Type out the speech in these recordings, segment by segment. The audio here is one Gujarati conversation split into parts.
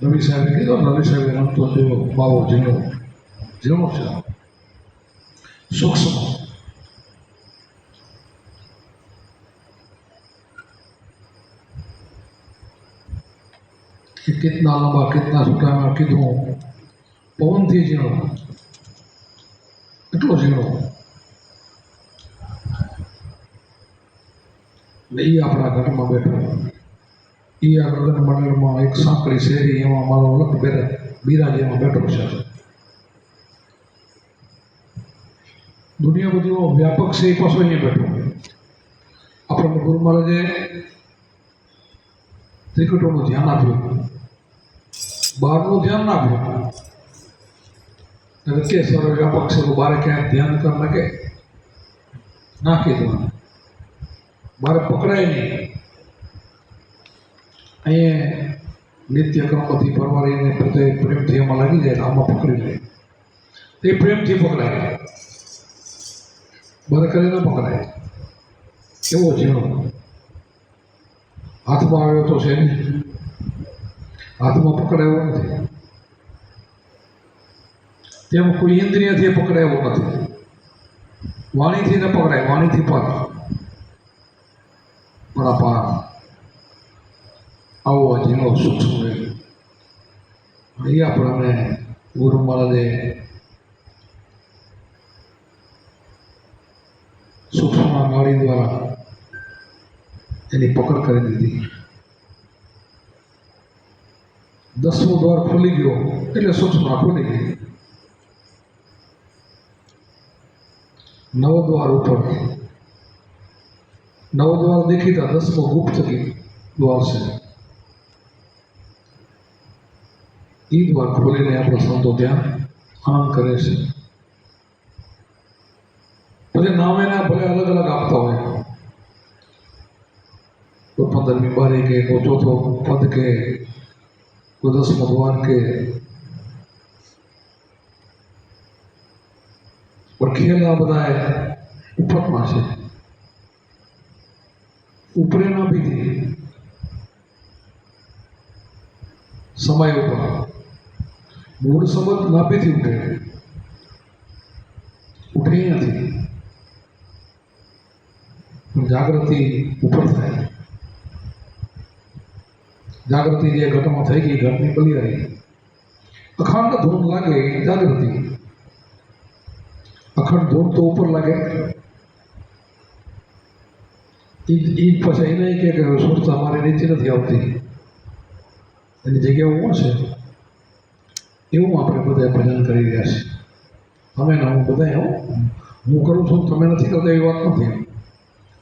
રવિ સાહેબે કીધું, રવિ સાહેબે રમતો જેવો બાવો ઝીણો ઝીણો છે, સૂક્ષ્મ. कितना लंबा कितना छोटा में कीधुं पवन थी झीणो एटलो झीणो ये अपना घर में बैठो ये आ गगन मंडल में एक सांकड़ी शેરી एवं मारो लख बिराजे में बैठो छे. दुनिया बधी व्यापक से पाछो अहीं बैठो. आपणे गुरु महाराजे त्रिकटोनुं ध्यान आप्युं, बारનું ધ્યાન ના આપ્યું. કે સર્વવ્યાપક છે તો બારે ક્યાંક ધ્યાન કર નાખે ના કીધું, બારે પકડાય નહીં. અહીંયા નિત્ય કર્મથી પરવારીને પોતે પ્રેમથી એમાં લાગી જાય, આમાં પકડી લે એ પ્રેમથી પકડાય, બારે કરી ના પકડાય. એવો ઝીણો હાથમાં આવ્યો તો છે નહીં, હાથમાં પકડાયો નથી, તેમ કોઈ ઇન્દ્રિયથી પકડાયો નથી, વાણીથી ન પકડાય, વાણીથી પર પરાપાર આવો ઝીણો સૂક્ષ્મ એ આપણને ગુરુ મહારાજે સૂક્ષ્મ નાડી દ્વારા એની પકડ કરી દીધી. 10મો દ્વાર ખુલી ગયો એટલે સૂક્ષ્મ ખુલી ગઈ. 9 દ્વાર ઉપર, 9 દ્વાર દેખીતા 10મો ગુપ્ત દ્વાર છે. એ દ્વાર ખોલીને આપણે સંતો ત્યાં આનંદ કરે છે. ભલે નામ એના ભલે અલગ અલગ આપતા હોય, કોઈ 15મી બારી કે કોઈ ચોથો પદ કે કોઈ 10મો દ્વાર કે, પણ ખેલ આ બધા ઉપરમાં છે. ઉપરે ના પીધી સમય ઉપર મૂળ સંબંધ નાપીથી ઉઠે નથી, પણ જાગૃતિ ઉપર થાય. જાગૃતિ જે ઘટમાં થઈ ગઈ, ઘટની બલિયારી અખંડ ધૂમ લાગે જાગૃતિ. અખંડ ધૂમ તો ઉપર લાગે, એ પછી એને કે સુરતા મારી નીચે નથી આવતી, એની જગ્યાઓ કોણ છે એવું આપણે બધા ભજન કરી રહ્યા છીએ. તમે ને હું બધા હું કરું છું, તમે નથી કરતા એવી વાત નથી.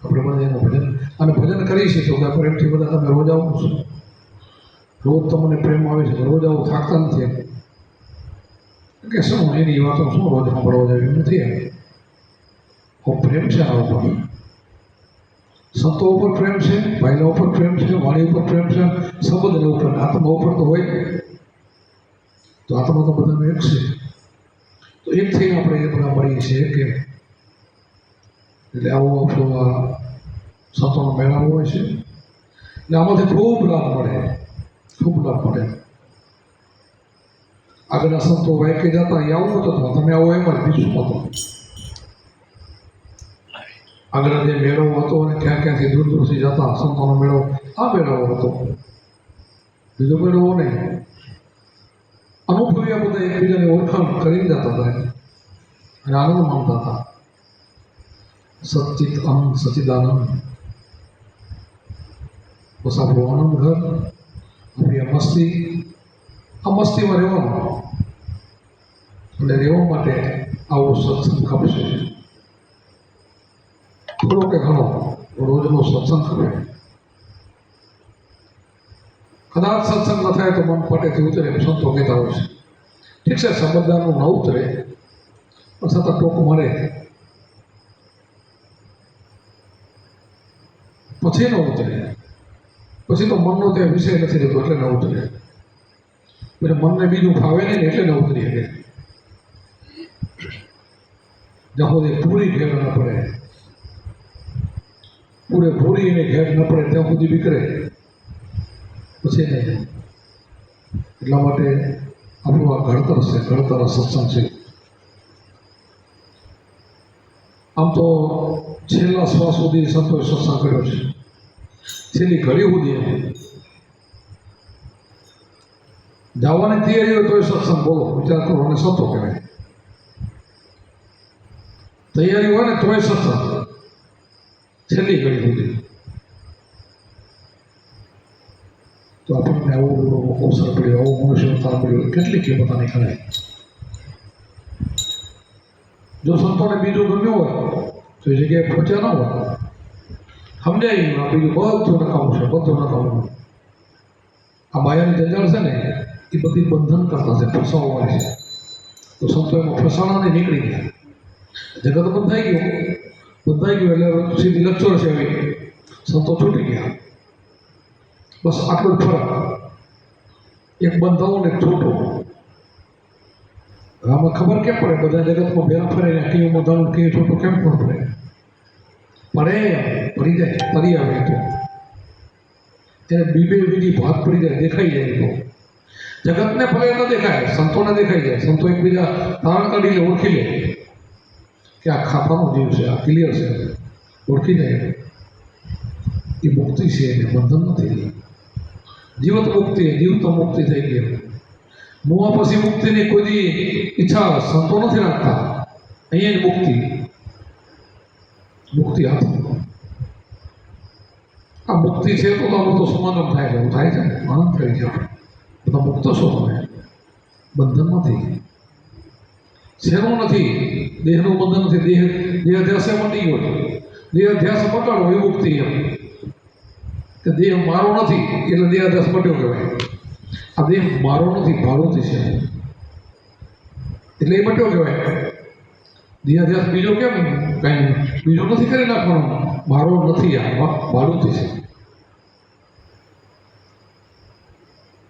આપણે બધા એનું ભજન અને ભજન કરી છીએ તો પ્રેમથી બધા તમે રોજ આવો છો, રોજ તમને પ્રેમ આવે છે, રોજ આવું થાકતા નથી. કે શું એની વાતો શું રોજ સાંભળવા જાય એવું નથી. પ્રેમ છે આ ઉપર, સંતો ઉપર પ્રેમ છે, ભાઈના ઉપર પ્રેમ છે, વાણી ઉપર પ્રેમ છે, સંબંધને ઉપર, આત્મા ઉપર તો હોય. તો આત્મા તો બધાનો એક છે, તો એક થઈને આપણે એ બધા મળીએ છીએ કે એટલે આવો આપણો આ સંતોનો મેળાવો હોય છે. એટલે આમાંથી ખૂબ લાભ મળે, ખૂબ લાભ મળે. આગળના સંતો વાયકે જતા એ આવું નતો, તમે આવો એમ જ બીજું નહોતું. આગળ જે મેળો હતો અને ક્યાં ક્યાંથી દૂર દૂરથી જતા સંતોનો મેળો, આ મેળાવો હતો, બીજો મેળો નહીં. અનુભવી બધા એકબીજાની ઓળખાણ કરીને જતા હતા અને આનંદ માનતા હતા. સચિત આનંદ, સચિદાનંદ, બસ આપણું આનંદ ઘર, આપણી આ મસ્તીમાં રહેવાનું. અને રહેવા માટે આવો સત્સંગ ખપશે, થોડો કે ઘણો રોજનો સત્સંગ ખપે. કદાચ સત્સંગ ન થાય તો મન પટેથી ઉતરે, એમ સંતો કહેતા હોય છે. ઠીક છે, સમજદારનું ન ઉતરે પણ સતત ટોક મારે પછી ન ઉતરે. પછી તો મનનો તે વિષય નથી રહેતો એટલે ન ઉતરે. એટલે મનને બીજું ફાવે નહીં ને એટલે ન ઉતરી શકે. જ્યાં સુધી પૂરી ઘેર ન પડે, પૂરેપૂરી એને ઘેર ન પડે ત્યાં સુધી બીકરે, પછી નહીં. એટલા માટે આપણું આ ઘડતર છે, ઘડતર આ સત્સંગ છે. આમ તો છેલ્લા શ્વાસ સુધી સંતોએ સત્સંગ કર્યો છે, છેલ્લી ઘડી સુધી જવાની તૈયારી હોય તોય સત્સંગ બોલો, વિચાર કરો, અને સંતો કહેવાય. તૈયારી હોય ને તોય સત્સંગ છેલ્લી ઘડી સુધી. તો આપણને આવો અવસર પડ્યો, આવો મનુષ્ય અવતાર પડ્યો, કેટલી કિંમત આની કરાય. જો સંતોને બીજું ગમ્યું હોય તો એ જગ્યાએ પહોંચ્યા ન હોય, સમજાય આ બીજું બધું નકામું છે, બધું નકામું. આ માયાની જંજાળ છે ને એ બધી બંધન કરતા છે, ફસાવવાની છે. તો સંતો એમાં ફસાણા નીકળી ગયા, જગત બંધાઈ ગયું એટલે સીધી લક્ષણ છે આવી, સંતો છૂટી ગયા. બસ આટલો જ ફરક, એક બંધાવું ને એક છૂટું. આમાં ખબર કેમ પડે? બધા જગતમાં ભેરા ફરે, કયું બંધાવું કયું છૂટું કેમ ખબર પડે? પડી જાય, તરી આવે તો ત્યારે બીબે બીજી ભાગ પડી જાય, દેખાઈ જાય. તો જગતને ભલે ન દેખાય, સંતોને દેખાઈ જાય. સંતો એકબીજા તારણ કાઢી લે, ઓળખી લે કે આ ખાતાનો જીવ છે, આ ક્લિયર છે, ઓળખી જાય. એ મુક્તિ છે, એને બંધન નથી. જીવત મુક્તિ, જીવત મુક્તિ થઈ ગઈ. મુવા પછી મુક્તિની કોઈ ઈચ્છા સંતો નથી રાખતા. અહીંયા જ મુક્તિ હાથમાં. આ મુક્તિ છે તો બધું સમાધાન થાય છે, એવું થાય છે ને, આનંદ થાય છે. બધા મુક્ત છો તમે, બંધન નથી. શેનું નથી? દેહનું બંધન નથી. દેહ અધ્યાસે મટી ગયો, દેહ અધ્યાસ મટાડો એ મુક્તિ. એમ કે દેહ મારો નથી એટલે દેહ અધ્યાસ મટ્યો કહેવાય. આ દેહ મારો નથી, ભાડુતી છે એટલે એ મટ્યો કહેવાય. દેહ અધ્યાસ બીજો કેમ? કાંઈ બીજો નથી કરી નાખવાનો, મારો નથી, આ ભાડુતી છે.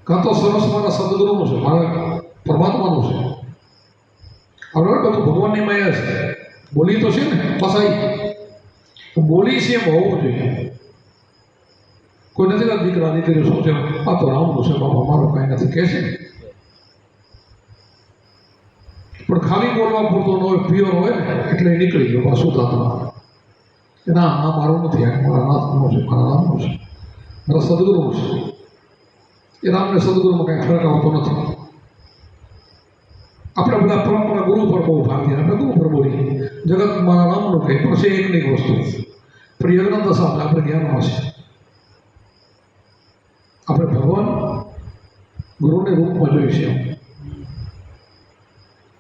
કાં તો સરસ મારા સદગુરુનું છે, મારા પરમાત્માનું છે. હવે બધું ભગવાનની માયા છે. બોલી તો છે ને, ફસાઈ બોલી છે એમ હોવું જોઈએ. કોઈ નથી દીકરા દીકરી શું છે, આ તો રામનું છે બાપા, મારો કાંઈ નથી કહે છે. પણ ખાલી બોલવા પૂરતો ન હોય, પ્યોર હોય ને એટલે નીકળી ગયો બા શુદ્ધાત્મા. કે ના આ મારું નથી, આ મારા નાથનું છે, મારા રામનું છે, મારા સદગુરુનું છે. એ રામને સદગુરુમાં કાંઈ ફરક આવતો નથી. આપણે બધા પરંપરા ગુરુ પર બહુ ભાગીએ, આપણે ગુરુ પર બોલીએ. જગત મારા રામનું કહે પણ છે એક નહીં વસ્તુ, પણ યજ્ઞ દશા આપણે જ્ઞાનમાં છે. આપણે ભગવાન ગુરુને રૂપમાં જોઈએ છે,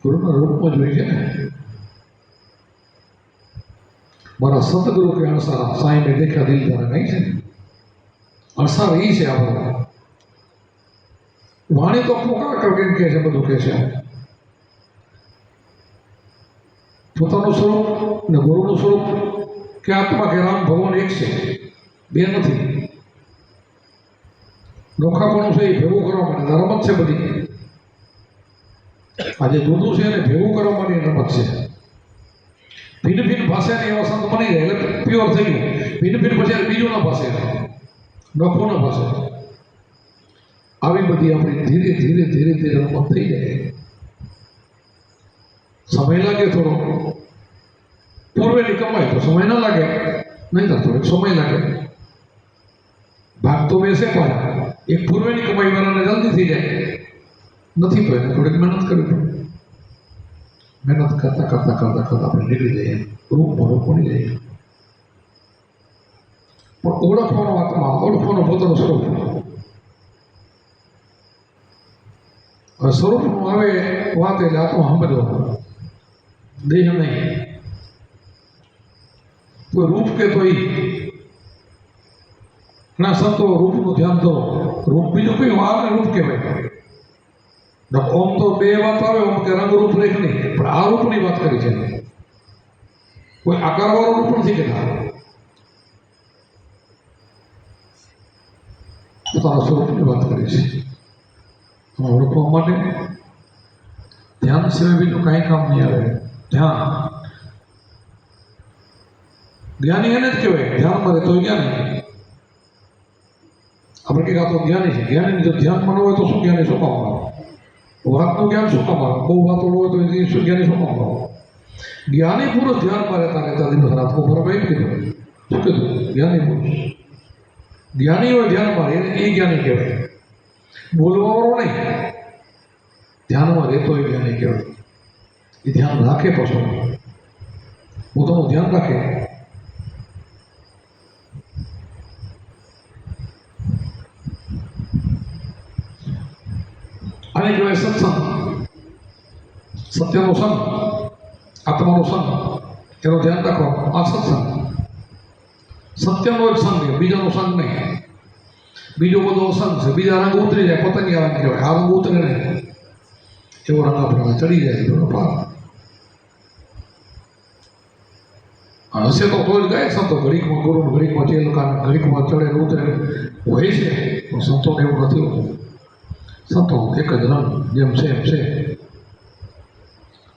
ગુરુના રૂપમાં જોઈએ છે ને. મારા સતગુરુ કે અણસારા સાંઈ મેં દેખ્યા દિલ તારા નહીં છે ને, અણસાર એ છે આપણો. વાણી તો પોકાર કરીને કહે છે, બધું કહે છે. પોતાનું સ્વરૂપ ને ગુરુનું સ્વરૂપ કે આત્મા કે રામ ભગવાન એક છે, બે નથી. નોખાપણું છે એ ભેગું કરવા માટે રમત છે બધી. આજે જુદું છે એને ભેગું કરવા માટે રમત છે. ભિન્ન ભિન્ન ભાષાની એવા સંત બની જાય એટલે પ્યોર થઈ ગયું. ભિન્ન ભિન્ન પછી બીજું ના ભાષે, નોખું ના ભાષે. આવી બધી આપણી ધીરે ધીરે ધીરે ધીરે રમત થઈ જાય. સમય લાગે થોડો, પૂર્વેની કમાય તો સમય ના લાગે, નહીં તો થોડોક સમય લાગે. ભાગ તો બેસે પાછા. એક પૂર્વેની કમાઈ વાળાને જલ્દી થઈ જાય, નથી તો એને થોડીક મહેનત કરવી પડે. મહેનત કરતા કરતા કરતા કરતા આપણે નીકળી જઈએ, રૂપમાં બની જઈએ. પણ ઓળખવાનો આત્મા, ઓળખવાનો પોતાનું સ્વરૂપ. હવે સ્વરૂપનું આવે વાત એટલે આત્મા સમજવાનો, દેહ નહીં. કોઈ રૂપ કે તો ઘણા સંતો રૂપનું ધ્યાન કરો. રૂપ બીજું કયું આ રૂપ કહેવાય. ઓમ તો બે વાત આવે, ઓમ કે રંગ રૂપ રેખ નહીં, પણ આ રૂપની વાત કરી છે. કોઈ આકારવાળું રૂપ નથી કહેતા, પોતાના સ્વરૂપની વાત કરી છે. ઓળખવા માટે ધ્યાન સિવાય બીજું કાંઈ કામ નહીં આવે. ધ્યાન જ્ઞાની એને જ કહેવાય, ધ્યાનમાં રહે તો જ્ઞાની. આ આપણે કંઈક આ તો જ્ઞાની છે, જ્ઞાની જો ધ્યાનમાં ન હોય તો શું જ્ઞાની શું કામ આવે? વાતનું જ્ઞાન શું કામ આવે? બહુ વાતો હોય તો એ શું જ્ઞાની શું કામ આવે? જ્ઞાની પુરુષ ધ્યાનમાં રહેતા દિવસ રાતનો બરાબર એમ કીધું. શું કીધું? જ્ઞાની પુરુષ જ્ઞાની હોય ધ્યાનમાં રહે એ જ્ઞાની કહેવાય. બોલવાવાળો નહીં, ધ્યાનમાં રહેતો એ જ્ઞાની કહેવાય. એ ધ્યાન રાખે પછી પોતાનું ધ્યાન રાખે. આને કહેવાય સત્સંગ. સત્યનો સંગ, આત્માનો સંગ, એનું ધ્યાન રાખવાનું. આ સત્સંગ સત્યનો જ સંગ છે, બીજાનો સંગ નહીં. બીજો બધો સંગ છે, બીજા રંગ ઉતરી જાય, પતંગી રંગ કહેવાય. આ રંગ ઉતરે નહીં, એવો રંગ આપણે ચડી જાય એનો પાર. હશે તો જ ગાય સંતો, ઘડીકમાં ગુરુ, ઘડીકમાં ચેલકા, ઘડીકમાં ચડે ઉતરે હોય છે, પણ સંતોને એવું નથી હોતું. સંતો એક જ રંગ, જેમ છે એમ છે,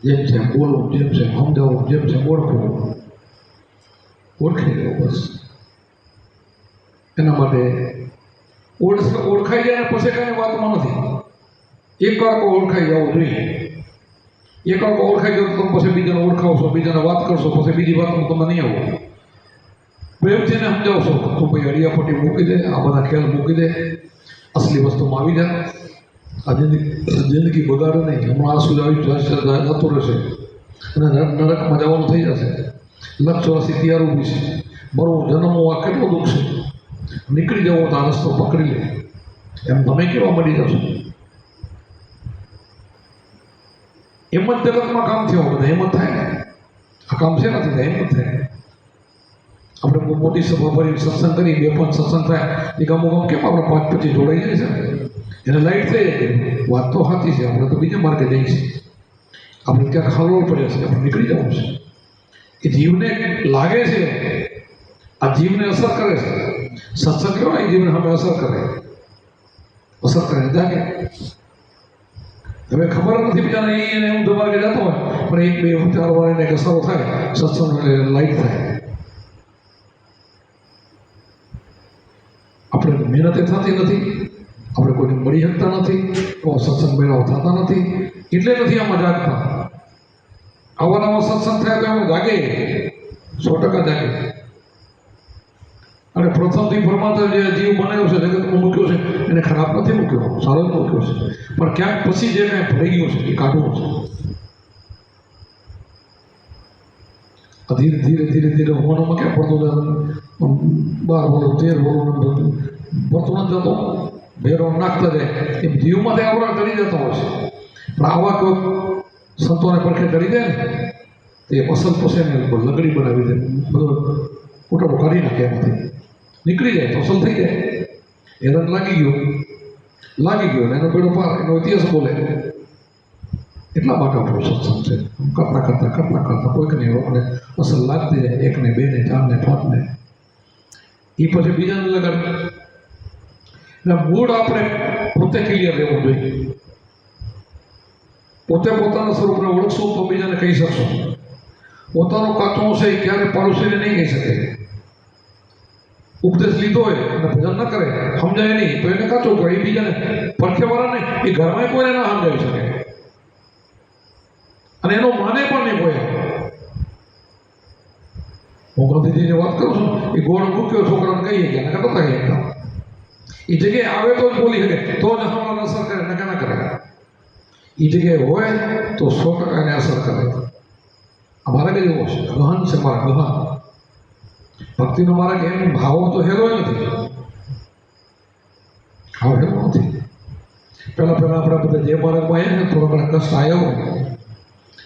જેમ છે એમ બોલવું, જેમ છે એમ સમજાવવું, જેમ છે એમ ઓળખવું, ઓળખી લેવું બસ. એના માટે ઓળખાઈ જાય ને પછી કાંઈ વાતમાં નથી. એક વાર ઓળખાઈ જવું જોઈએ. એક વાર ઓળખાઈ ગયો તો તમે પછી બીજાને ઓળખાવશો, બીજાને વાત કરશો, પછી બીજી વાતમાં તમે નહીં આવો. પ્રેમથીને સમજાવશો તો ભાઈ હરિયાપટ્ટી મૂકી દે, આ બધા ખેલ મૂકી દે, અસલી વસ્તુમાં આવી જાય. આ જિંદગી બગાડે નહીં. હમણાં આંસુ આવી જતું રહેશે અને નરકમાં જવાનું થઈ જશે. લક્ષવાસી તૈયાર ઊભી છે, મરવું જન્મવું આ કેટલો દુઃખ છે. નીકળી જવો તો આ રસ્તો પકડી લે, એમ તમે કેવા મળી જશો. એમ જ જગતમાં કામ થયું બધા, એમ જ થાય ને. આ કામ છે નથી થાય, એમ જ થાય. આપણે બહુ મોટી સભા ભરી સત્સંગ કરી, 2-5 સત્સંગ થાય એ ગમો ગમ કેમ આપણે 5-25 જોડાઈ જાય છે. એને લાઈટ થઈ જાય. વાત તો સાચી છે, આપણે તો બીજા માર્ગે જઈએ છીએ. આપણે ક્યાંક હાલવું પડે છે, આપણે નીકળી જવું છે. એ જીવને લાગે છે, આ જીવને અસર કરે છે. સત્સંગ કેવો ને, એ જીવને અમે અસર કરે જાગે. હવે ખબર નથી બીજાને, એને હું દબાગે જતો હોય, પણ 1-2 વાર એને ઘસારો થાય, સત્સંગ લાઈટ થાય. આપણે મહેનત થતી નથી, આપણે કોઈને મળી શકતા નથી, તો સત્સંગ મેળાઓ થતા નથી. એટલે નથી આમાં જાગતા. આવા નવા સત્સંગ થાય તો એમાં જાગે, 100% જાગે. અને પ્રથમથી પરમાત્મા જે જીવ બનાવ્યો છે, જગતમાં મૂક્યો છે, એને ખરાબ નથી મૂક્યો, સારો જ મૂક્યો છે. પણ ક્યાંક પછી જે કાંઈ ભરાઈ ગયું છે એ કાઢવું છે. ધીરે ધીરે ધીરે ધીરે હોવાનામાં ક્યાં પડતો જાય. 12 બોલો 13 બોલો પડતો નથી જતો, ભેરો નાખતા જાય. એમ જીવમાંથી આવરણ કરી જતો હોય છે. પણ આવા કોઈ સંતોને પડખે કરી દે ને, તે અસલ પોસેને લગડી બનાવી દે, બધો કુટુંબ કાઢી નાખે, એમાંથી નીકળી જાય તો અસલ થઈ જાય. એ રંગ લાગી ગયો એનો પેલો પાર, એનો ઇતિહાસ બોલે. એટલા માટે આપણો સત્સંગ છે. કરતા કોઈક ને આપણે અસલ લાગતી જાય, 1 ને 2 ને 4 ને 5 ને, એ પછી બીજાને લગાડે. એટલે મૂળ આપણે પોતે ક્લિયર રહેવું જોઈએ. પોતે પોતાના સ્વરૂપને ઓળખશું તો બીજાને કહી શકશો. પોતાનો કાચો છે એ ક્યારે પાડોશીને નહીં કહી શકે. ઉપદેશ લીધો હોય અને ભજન ન કરે, સમજાય નહીં, તો એને કાચો કહે. એ બીજાને પડખેવાળા નહીં, એ ઘરમાં કોઈને ના સમજાવી શકે, અને એનો માને પણ નહીં કોઈ. હું ગાંધીજીની વાત કરું છું, એ ગોળ મૂક્યો છોકરાને કહીએ કે નકા નતા કહીએ. એ જગ્યાએ આવે તો જ બોલી શકે, તો જ હમણાં અસર કરે, નકા ના કરે. એ જગ્યાએ હોય તો 100% એને અસર કરે. અમારે કઈ એવો છે, ગહન છે મારા, ગહન ભક્તિનો મારા કે એમ ભાવો તો હેરો નથી. ભાવ હેરો નથી. પહેલા આપણે બધા જે માર્ગમાં આવ્યા ને, થોડા ઘણા કષ્ટ આવ્યા હોય,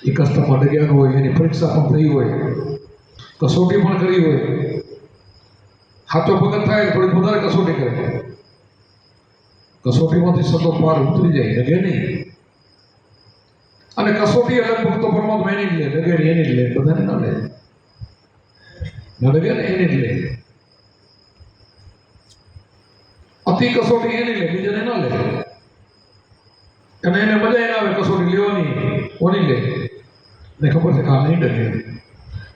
એ કષ્ટમાં ડગ્યા હોય, એની પરીક્ષા પણ થઈ હોય, કસોટી પણ કરી હોય. સાચો ભગત થાય થોડી વધારે કસોટી કરે, કસોટીમાંથી સતો પાર ઉતરી જાય, ડગે નહીં. અને કસોટી એટલે ભક્તો પરમાત્મા એની જ લે, ડગે એની જ લે, બધાને ના લે, ના ડગે ને એની જ લે. અતિ કસોટી એની લે, બીજાને ના લે. અને એને મજા એને આવે કસોટી લેવાની, કોની લે ને ખબર છે કે આ નહીં ડગે,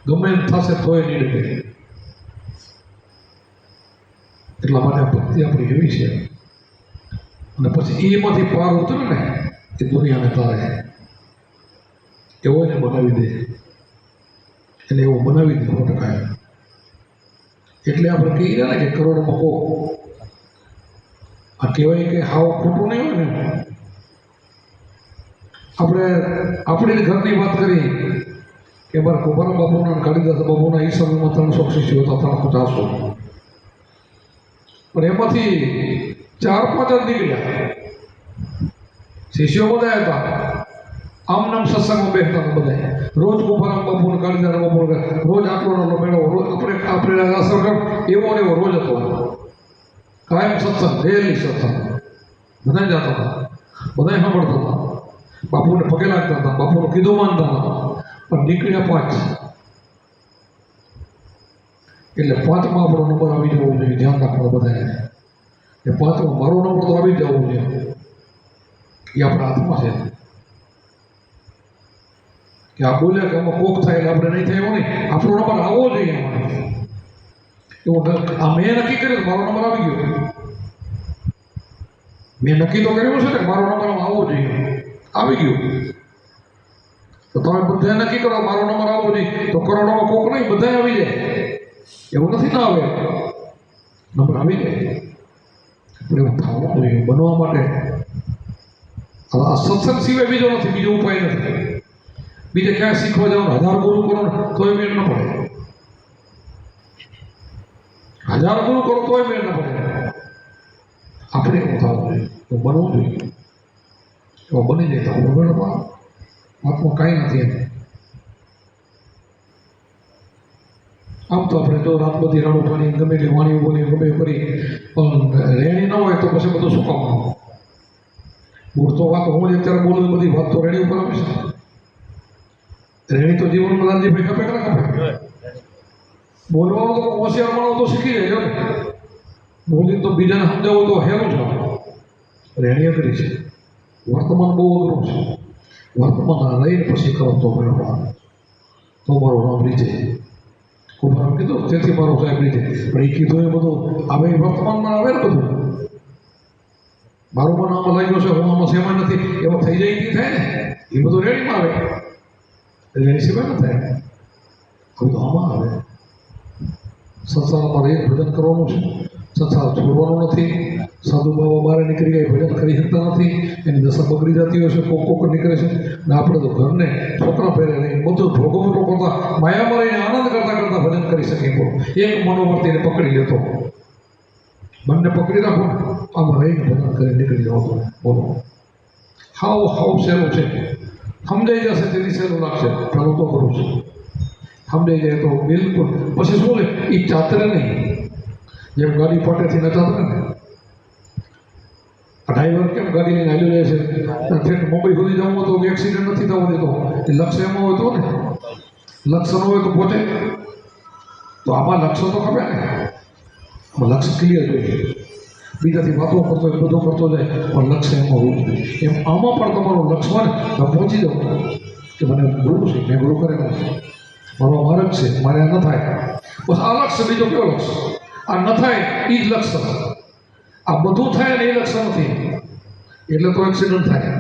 ગમે એમ થશે તોય નહીં ડગે. એટલા માટે આ ભક્તિ આપણી એવી છે. અને પછી એમાંથી પાર ઉતરે ને એ દુનિયાને તારે એવો એને બનાવી દે, એને એવો બનાવી દે 100%. એટલે આપણે કહીએ ને કે કરોડમાં કો આ કહેવાય કે હાવ ખોટું નહીં હોય ને. આપણે આપણી ઘરની વાત કરી કે મારા કુંભારામ બાપુના કાળીદાસ બાપુના એ સમયમાં 300 શિષ્યો હતા, 350. પણ એમાંથી 4-5 જ નીકળ્યા. શિષ્યો બધા હતા, આમ નામ સત્સંગમાં બેસતા બધા. રોજ કુંભારામ બાપુને કાળીદાસ બાપુને રોજ આટલો મેળો, રોજ આપણે અસર એવો ને એવો રોજ હતો. કાયમ સત્સંગ, ડેલી સત્સંગ, બધા જતા હતા, બધા સાંભળતા હતા, બાપુને પગે લાગતા હતા, બાપુનું કીધું માનતા હતા. પણ નીકળ્યા 5. એટલે 5માં આપણો નંબર આવી જવો જોઈએ. ધ્યાન રાખવાનું બધાએ એ 5માં મારો નંબર તો આવી જવો જોઈએ. એ આપણા હાથમાં છે કે આ બોલ્યા કે આમાં કોક થાય એટલે આપણે નહીં થાય એવું નહીં. આપણો નંબર આવવો જોઈએ. અમારે એવું આ મેં નક્કી કર્યું મારો નંબર આવી ગયો. મેં નક્કી તો કર્યું છે ને મારો નંબર આવવો જોઈએ, આવી ગયો. તો તમે બધા નક્કી કરો મારો નંબર આવવો જોઈએ, તો કરોડોમાં કોક નહીં, બધા આવી જાય. એવું નથી ના આવે, નંબર આવી જાય. આપણે એવું થવું જોઈએ બનવા માટે. આ સત્સંગ સિવાય બીજો નથી, બીજો ઉપાય નથી. બીજે ક્યાં શીખવા જવાનું? 1000 ગુરુ કરો તોય મેળ ન પડે. 1000 ગુરુ કરો તોય મેળ ન પડે. આપણે એવું થવું જોઈએ, તો બનવું જોઈએ. એવો બની જાય તો આત્મા કાંઈ નથી એમ. આમ તો આપણે જો રાત બધી રાડો પાણી ગમે તે વાણી બોલી ગમે કરી પણ રેણી ન હોય તો પછી બધું શું કામ? મૂળ તો વાત હું અત્યારે બોલું બધી વાત તો રેણી ઉપર આવી છે. રેણી તો જીવનમાં લાલજીભાઈ ખપે કે ના ખપે? બોલવાનું તો હોશિયાર માણસ તો શીખી જાય ને. બોલી તો બીજાને સમજાવવું તો હેરું છે. રેણી અઘરી છે. વર્તમાન બહુ અઘરું છે. વર્તમાન રહીને પછી કરો તો મારું નામ રીજે. કુંભારામ કીધું તેથી મારો સાહેબ રીજે. પણ એ કીધું એ બધું હવે વર્તમાનમાં આવે ને બધું. મારું મન આમાં લાગ્યો છે, હું આમાં સેવા નથી, એમાં થઈ જાય કે થાય ને એ બધું રેડીમાં આવે. રેડી સિવાય ન થાય. હવે તો આમાં આવે. સંસારમાં એક ભજન કરવાનું છે, સંસાર છોડવાનો નથી. સાધુ બાબા બહાર નીકળી ગયા ભજન કરી શકતા નથી. એની દશા બગડી જતી હોય છે, કોક નીકળે છે. ને આપણે તો ઘરને છોકરા પહેરે નહીં, બધું ભોગવટો કરતા માયામાં રહીને આનંદ કરતા કરતા ભજન કરી શકીએ. એક મનોવર્તીને પકડી લેતો, બંને પકડી રાખો, આમાં રહીને ભજન કરી નીકળી જાવ. બોલો હાવ સહેલું છે. સમજાઈ જશે તેથી સહેલું લાગશે. ચાલો તો કરું છું. સમજાઈ જાય તો બિલકુલ. પછી શું લે એ ચાતરે નહીં. જેમ ગાડી પાટેથી ન ચાતરે ને, ડ્રાઈવર કેમ ગાડી લઈને હાલ્યો જાય છે, ઠેઠ મુંબઈ સુધી જવું હોય તો એક્સિડન્ટ નથી થવા દેતો. એ લક્ષ્ય એમાં હોય તો ને, લક્ષ્ય ન હોય તો પોતે. તો આમાં લક્ષ્ય તો ખબર ને, આમાં લક્ષ્ય ક્લિયર જોઈએ. બીજાથી વાતો કરતો હોય, બધો કરતો જાય, પણ લક્ષ્ય એમાં હોવું જોઈએ. એમ આમાં પણ તમારું લક્ષ્ય હોય ને પહોંચી જાવ કે મને ગુરુ છે, મેં ગુરુ કરેલો છે, મારો માર્ગ છે, મારે આ ન થાય. બસ આ લક્ષ્ય. બીજો કયો લક્ષ્ય? આ ન થાય એ જ લક્ષ્ય. આ બધું થાય ને એ લક્ષ્ય નથી. એટલે તો એક્સિડન્ટ થાય.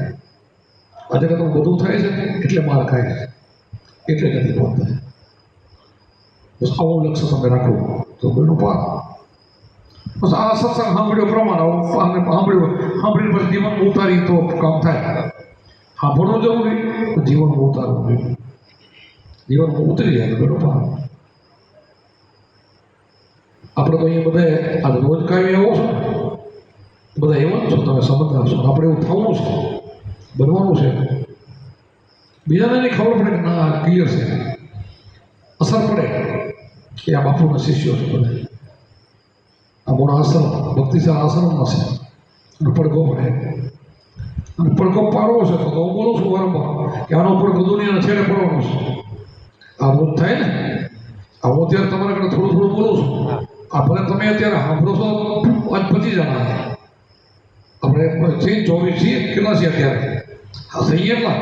આજે તો બધું થાય છે એટલે માર ખાય છે, એટલે નથી પહોંચતા. બસ આવું લક્ષ્ય તમે રાખો તો બેનું પાર. બસ આ સત્સંગ સાંભળ્યો પ્રમાણે સાંભળીને પછી જીવનમાં ઉતારી તો કામ થાય. સાંભળવું જરૂરી, જીવનમાં ઉતારવું જોઈએ. જીવનમાં ઉતરી જાય બેનું પાર. આપણે તો અહીંયા બધા આ રોજ કાંઈ એવો છે, બધા એવા જ છો, તમે સમજદાર છો. આપણે એવું થવું છે, બનવાનું છે. બીજાને નહીં ખબર પડે કે ના ક્લિયર છે, અસર પડે કે આ બાપુના શિષ્યો છે બધા. આ મોડા આશ્રમ ભક્તિશાળ આશ્રમમાં છે. અને પડઘો પડે, અને પડઘો પાડવો છે તો હું બોલું છું વારંવાર કે આનો પડઘો દુનિયાના છેડે પડવાનો છે. આ રોજ થાય ને, આ હું અત્યારે તમારા ઘરે થોડું બોલું છું. આ ભલે તમે અત્યારે સાંભળો છો આજ 25 જણા આપણે 24 છીએ, કેટલા છીએ અત્યારે? હા થઈ એટલા,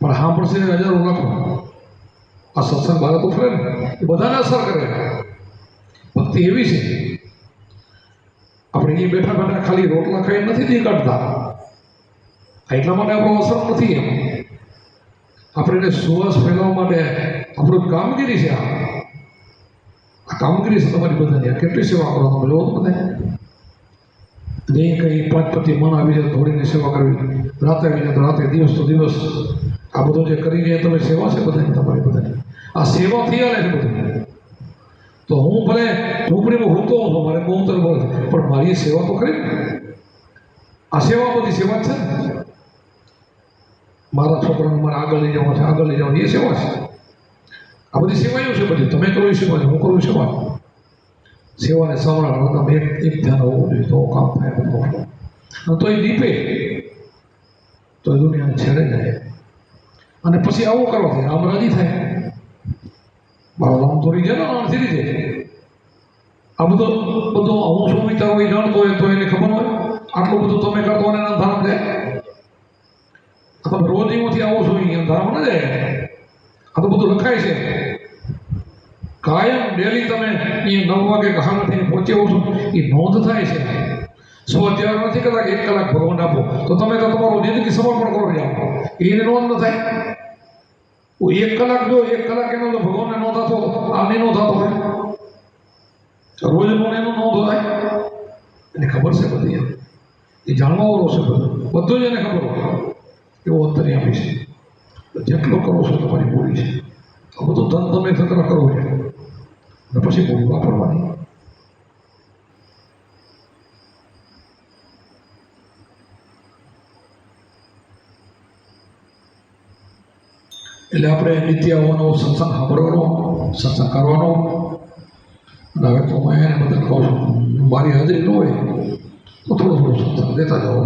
પણ સાંભળશે હજારો લાખો. આ સત્સંગ ભારત ફરે ને એ બધાને અસર કરે. ભક્તિ એવી છે આપણે એ બેઠા બેઠા ખાલી રોટલા ખાઈ નથી નીકળતા, એટલા માટે આપણો અસર નથી. એમ આપણે એને સુવાસ ફેલાવવા માટે આપણું કામગીરી છે. આ કામગીરી છે તમારી બધાની. કેટલી સેવા કરો તમે જોવો તો બધા જે કંઈ 5 મન આવી જાય થોડીની સેવા કરવી, રાતે આવી જાય તો રાતે, દિવસ તો દિવસ, આ બધું જે કરી જાય તમે સેવા છે બધાની, તમારી બધાની. આ સેવાથી આવે છે બધું. તો હું ભલે ઝૂંપડીમાં હોતો છું, મારે બહુ તર બોલે, પણ મારી સેવા તો કરી ને. આ સેવા બધી સેવા છે ને. મારા છોકરાને મારે આગળ લઈ જવા છે, આગળ લઈ જવા, એ સેવા છે. આ બધી સેવાઓ છે બધી. તમે કરો એ સેવા છે, હું કરું સેવા. સેવાને સંભાળવા તમે એક ધ્યાન હોવું જોઈએ, તો કામ થાય બધું. અને તો એ દીપે તો એ દુનિયાને છેડે જાય. અને પછી આવું કરવાથી રામ રાજી થાય. મારો રામ તો રીજે ને અણથી રીજે. આ બધું હું શું વિચારું એ જાણતો હોય તો એને ખબર હોય આટલું બધું તમે કરતો હોય એના ધામ જાય. તમે રોજ એમાંથી આવો છો અહીંયા ધામ ના જાય. આ તો બધું લખાય છે. કાયમ ડેલી તમે એ 9 વાગે કહાણથી પહોંચ્યો છો, એ નોંધ થાય છે. સ્વાધ્યાય નથી કરતા 1 કલાક ભગવાન આપો તો તમે તો તમારું જિંદગી સમર્પણ કરો જાઓ, એને નોંધ ન થાય. 1 કલાક જો 1 કલાક એનો તો ભગવાનને નો થતો, આને નો થતો હોય. રોજનું એનું નોંધ થાય. એને ખબર છે બધી. એ જાણવા વાળો છે બધું જ એને ખબર હોય. એવો અંતર્યામી છે. જેટલો કરો છો તમારી પૂરી છે. આ બધું ધન તમે સત્ર કરો છે અને પછી પૂરી વાપરવાની. એટલે આપણે નિત્ય આવવાનો, સત્સંગ સાંભળવાનો, સત્સંગ કરવાનો. અને હવે તો હું એને બધા કહું છું, મારી હાજરી ન હોય તો થોડો સત્સંગ દેતા જાઓ.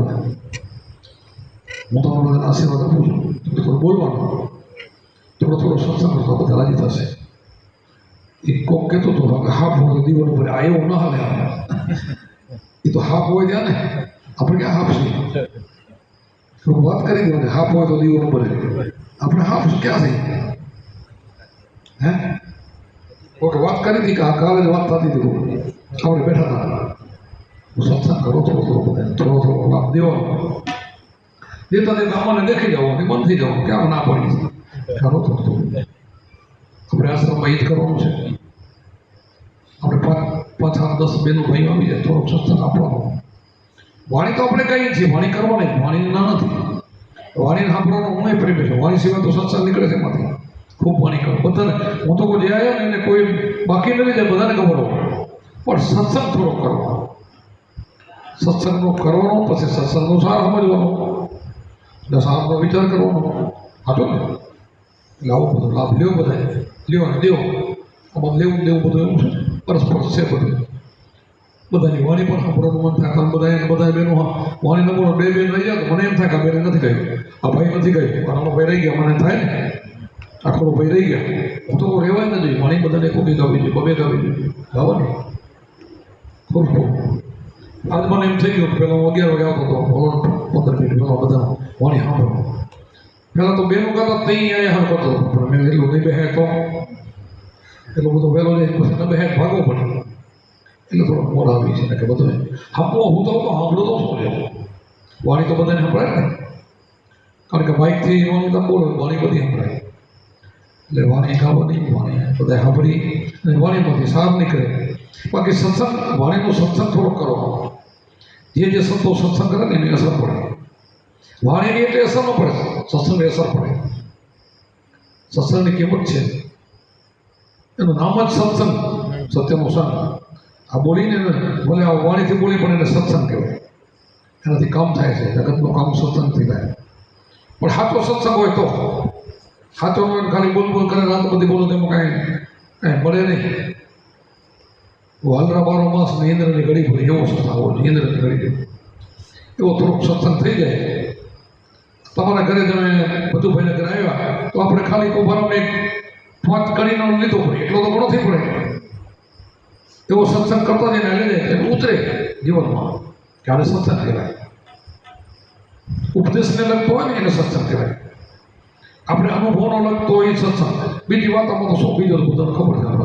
હું તમારા બધાને આશીર્વાદ આપું છું. થોડું બોલવાનું, થોડો સત્સંગ કરતો બધા રાજી થશે. એ કોક કહેતો હતો કે હાફ હોય તો દીવન ઉપર આવ્યો ન હાલે. એ તો હાફ હોય ત્યાં ને, આપણે ક્યાં હાફ છે? વાત કરી દો ને, હાફ હોય તો દીવન ઉપર. આપણે હાફ ક્યાં થઈ? હે ઓકે, વાત કરી હતી કે આ કાલે જ વાત થતી હતી. આપણે બેઠા હતા. સત્સંગ કરો થોડો લાભ દેવાનો. દેતા અમને દેખી જાઓ, બંધ થઈ જાઓ, ક્યાં ના પડી. કરો થોડું. આપણે આશ્રમમાં ઈદ કરવાનું છે. આપણે 5, 7, 10 બેનો ભાઈઓ આવી જાય, થોડોક સત્સંગ આપવાનો. વાણી તો આપણે કહીએ છીએ, વાણી કરવાની, વાણી ના નથી. વાણીને સાંભળવાનો હું પ્રેમ છું. વાણી સિવાય તો સત્સંગ નીકળે છે એમાંથી. ખૂબ વાણી કરો બધાને. હું તો કોઈ જે આવ્યો ને એને કોઈ બાકી નથી જાય, બધાને ખબર હોય. પણ સત્સંગ થોડો કરવાનો. સત્સંગનો કરવાનો, પછી સત્સંગનો સાર સમજવાનો, એટલે સારનો વિચાર કરવાનો. હાટો ને એટલે આવું બધું લાભ લ્યો બધા. લ્યો અને દેવો. આમાં લેવું બધું એવું છે. પરસ્પર છે બધું. બધાની વાણી પણ સાંભળવાનું મન થાય. બધા બહેનો વાણી નંબર 2 બેન રહી જાય તો મને એમ થાય કે આ બેન નથી કહ્યું, આ ભાઈ નથી કહ્યું, આનો ભાઈ રહી ગયા, મને થાય ને આખો ભાઈ રહી ગયા. હું તો રહેવાય ન જોઈએ. વાણી બધાને કોબી ગાવી જોઈએ, બબે ગાવી જોઈએ. ગાવાની ખૂબ આજ મને એમ થઈ ગયું કે પહેલાં હું 11 વાગે આવતો હતો, 15 મિનિટ પહેલાં બધા વાણી સાંભળો. પહેલાં તો બેનું ગાતા ત્યાં અહીંયા કરતો હતો, પણ મેં એટલું નહીં બેહે તો એટલું બધું વહેલો જાય પછી ન બેહે ભાગવો પડે. એટલે થોડો મોડ આવી છે કે બધું સાંભળો. હું તો સાંભળો તો શું લેવું, વાણી તો બધાને સંભળાય ને. કારણ કે બાઇકથી વાણી તમે બોલો, વાણી બધી સંભળાય. એટલે વાણી ગાવાની, વાણી બધા સાંભળી અને વાણીમાંથી સાર નીકળે. બાકી સત્સંગ, વાણીનો સત્સંગ થોડો કરો. જે સંતો સત્સંગ કરે ને એની અસર પડે. વાણીની એટલે અસર ન પડે, સત્સંગની અસર પડે. સત્સંગની કિંમત છે. એનું નામ જ સત્સંગ, સત્યનો સંગ. આ બોલીને ભલે આ વાણીથી બોલી પણ એને સત્સંગ કહેવાય. એનાથી કામ થાય છે. જગતનું કામ સત્સંગથી થાય. પણ સાચો સત્સંગ હોય તો. સાચો ખાલી બોલ કરે, રાત બધી બોલો તેમાં કાંઈ મળે નહીં. વાલરા 12 માસ ને ઇન્દ્રની ઘડી ભરી એવો સત્સંગ આવો જોઈએ. ઇન્દ્રની ઘડી એવો થોડોક સત્સંગ થઈ જાય. તમારા ઘરે તમે બધું ભાઈને ઘરે આવ્યા તો આપણે ખાલી કૌભારામાં 5 કડીનો લીધો પડે, એટલો તો ઘણો થઈ પડે. એવો સત્સંગ કરતા જઈને લઈને એટલે ઉતરે જીવનમાં કે આને સત્સંગ કહેવાય. ઉપદેશને લગતો હોય ને એને સત્સંગ કહેવાય. આપણે અનુભવનો લગતો હોય એ સત્સંગ. બીજી વાતોમાં તો શું બીજો બધાને ખબર છે.